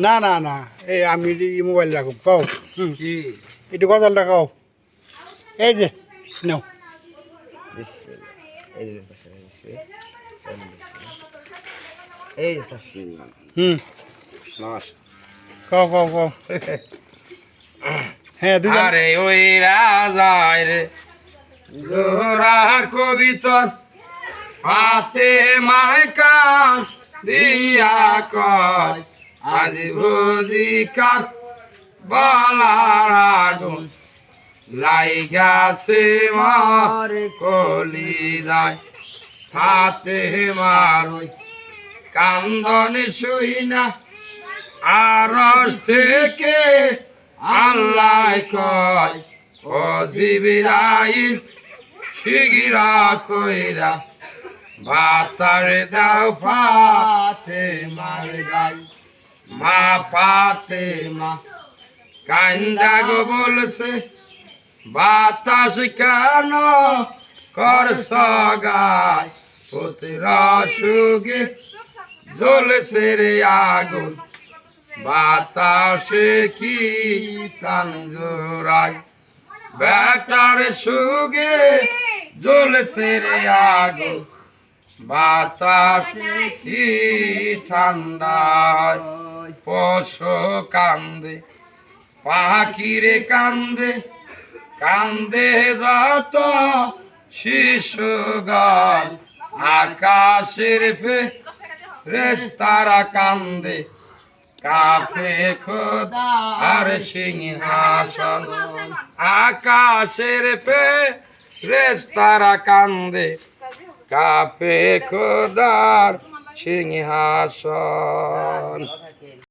না না না এই আমি মোবাইল রাখব কও কি একটু গজলটা কও এই যে নাও কও কও কও হ্যাঁ আরে ওই রাজায় রে জোহরার কবিতর হাতে মাইকা দিয়া কয় আজ বুঝিকার বলার আগুন লাইগাছে মার কলি যায় হাতে মারই কান্দনে শুই না আরশ থেকে আল্লাহ কয় ও জিবরাইল শিগগিরা কইরা বাতার দাও ফাতেমার গাই মা ফাতেমা কান্দা গো বলছে বাতাস কেন করছ গায় পুত্র সুগে জ্বলছে রে আগুন বাতাসে কি প্রাণ জোড়ায় বেটার সুগে জ্বলছে রে আগুন বাতাসে কি ঠান্ডায় পশু কান্দে পাখিরে কান্দে কান্দে যত শিশু গান আকাশের ফেরেশতারা কান্দে কাফে খোদা আর সিংহাসন আকাশের ফেরেশতারা কান্দে কাফে খোদার সিংহাসন।